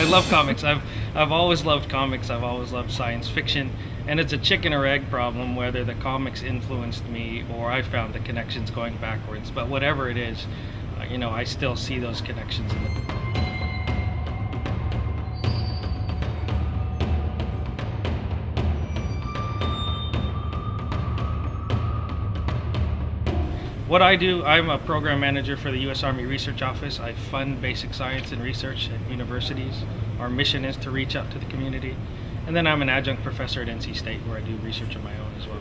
love comics. I've always loved comics. I've always loved science fiction, and it's a chicken or egg problem whether the comics influenced me or I found the connections going backwards. But whatever it is, I still see those connections in it. What I do, I'm a program manager for the U.S. Army Research Office. I fund basic science and research at universities. Our mission is to reach out to the community. And then I'm an adjunct professor at NC State where I do research of my own as well.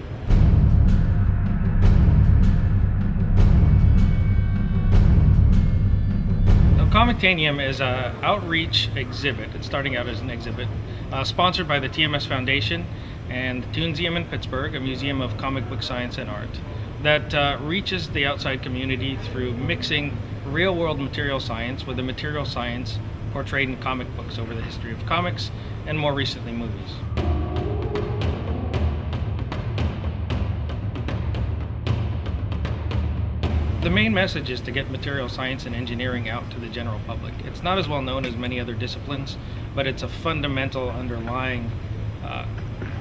Comic-tanium is an outreach exhibit. It's starting out as an exhibit sponsored by the TMS Foundation and the Toonseum in Pittsburgh, a museum of comic book science and art that reaches the outside community through mixing real-world material science with the material science portrayed in comic books over the history of comics and more recently movies. The main message is to get material science and engineering out to the general public. It's not as well known as many other disciplines, but it's a fundamental underlying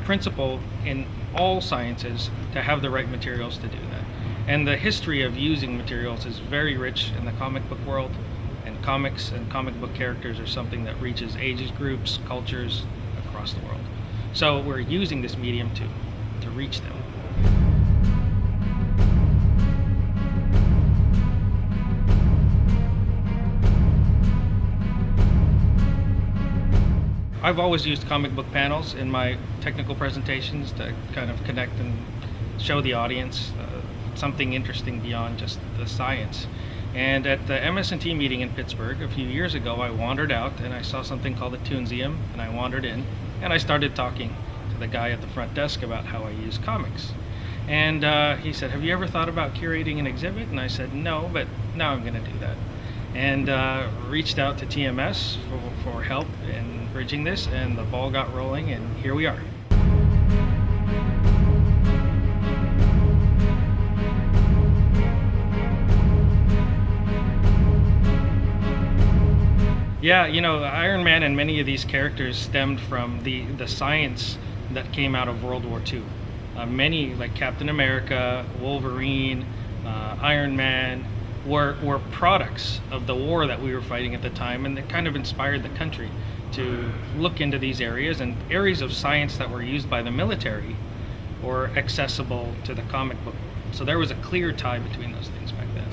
principle in all sciences to have the right materials to do that. And the history of using materials is very rich in the comic book world, and comics and comic book characters are something that reaches ages groups, cultures across the world. So we're using this medium to reach them. I've always used comic book panels in my technical presentations to kind of connect and show the audience something interesting beyond just the science. And at the MS&T meeting in Pittsburgh a few years ago, I wandered out and I saw something called the Toonseum, and I wandered in and I started talking to the guy at the front desk about how I use comics. And he said, "Have you ever thought about curating an exhibit?" And I said, "No, but now I'm going to do that." And reached out to TMS for help in bridging this, and the ball got rolling, and here we are. Yeah, Iron Man and many of these characters stemmed from the science that came out of World War II. Many, like Captain America, Wolverine, Iron Man, were products of the war that we were fighting at the time, and that kind of inspired the country to look into these areas, and areas of science that were used by the military were accessible to the comic book. So there was a clear tie between those things back then.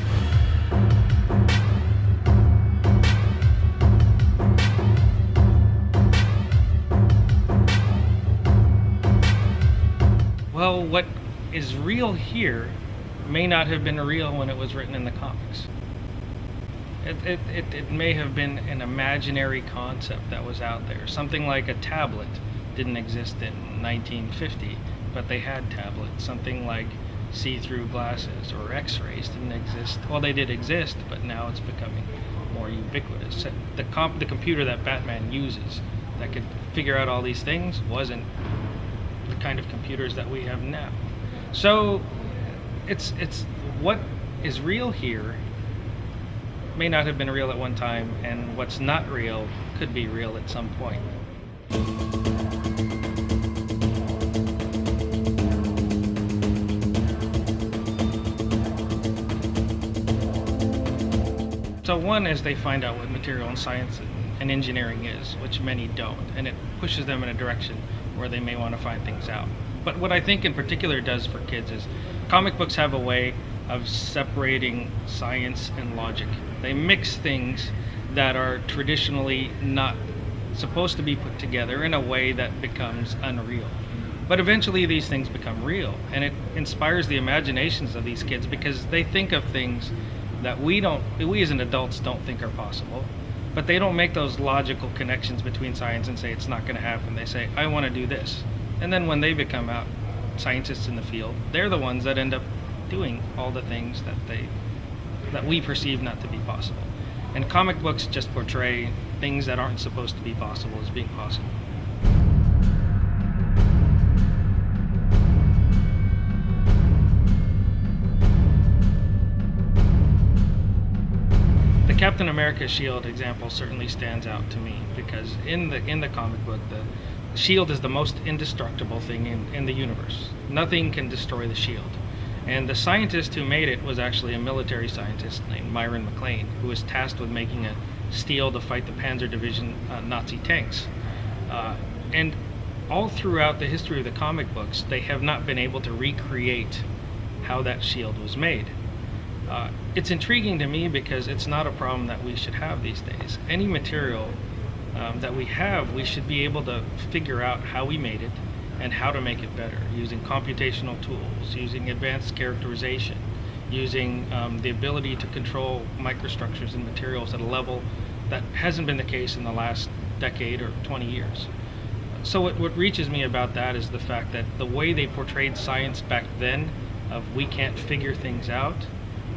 Well, what is real here may not have been real when it was written in the comics. It may have been an imaginary concept that was out there. Something like a tablet didn't exist in 1950, but they had tablets. Something like see-through glasses or x-rays didn't exist. Well, they did exist, but now it's becoming more ubiquitous. The computer that Batman uses that could figure out all these things wasn't the kind of computers that we have now. So it's what is real here may not have been real at one time, and what's not real could be real at some point. So one is they find out what material and science and engineering is, which many don't, and it pushes them in a direction where they may want to find things out. But what I think in particular it does for kids is comic books have a way of separating science and logic. They mix things that are traditionally not supposed to be put together in a way that becomes unreal. But eventually these things become real, and it inspires the imaginations of these kids because they think of things that we as an adults don't think are possible. But they don't make those logical connections between science and say it's not going to happen. They say, I want to do this. And then when they become out scientists in the field, they're the ones that end up doing all the things that we perceive not to be possible. And comic books just portray things that aren't supposed to be possible as being possible. The Captain America's shield example certainly stands out to me because in the comic book, the shield is the most indestructible thing in the universe. Nothing can destroy the shield. And the scientist who made it was actually a military scientist named Myron McLean, who was tasked with making a steel to fight the Panzer Division Nazi tanks. And all throughout the history of the comic books, they have not been able to recreate how that shield was made. It's intriguing to me because it's not a problem that we should have these days. Any material that we have, we should be able to figure out how we made it and how to make it better, using computational tools, using advanced characterization, using the ability to control microstructures and materials at a level that hasn't been the case in the last decade or 20 years. So what reaches me about that is the fact that the way they portrayed science back then, of we can't figure things out,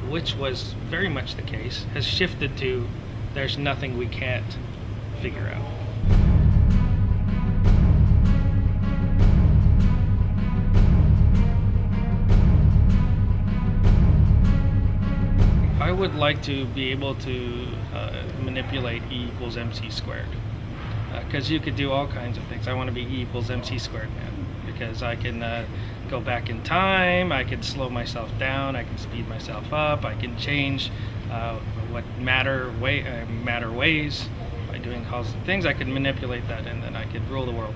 which was very much the case, has shifted to there's nothing we can't figure out. I would like to be able to manipulate E equals mc squared, because you could do all kinds of things. I want to be E equals mc squared man, because I can go back in time, I can slow myself down, I can speed myself up, I can change what matter weighs by doing causal things. I could manipulate that, and then I could rule the world.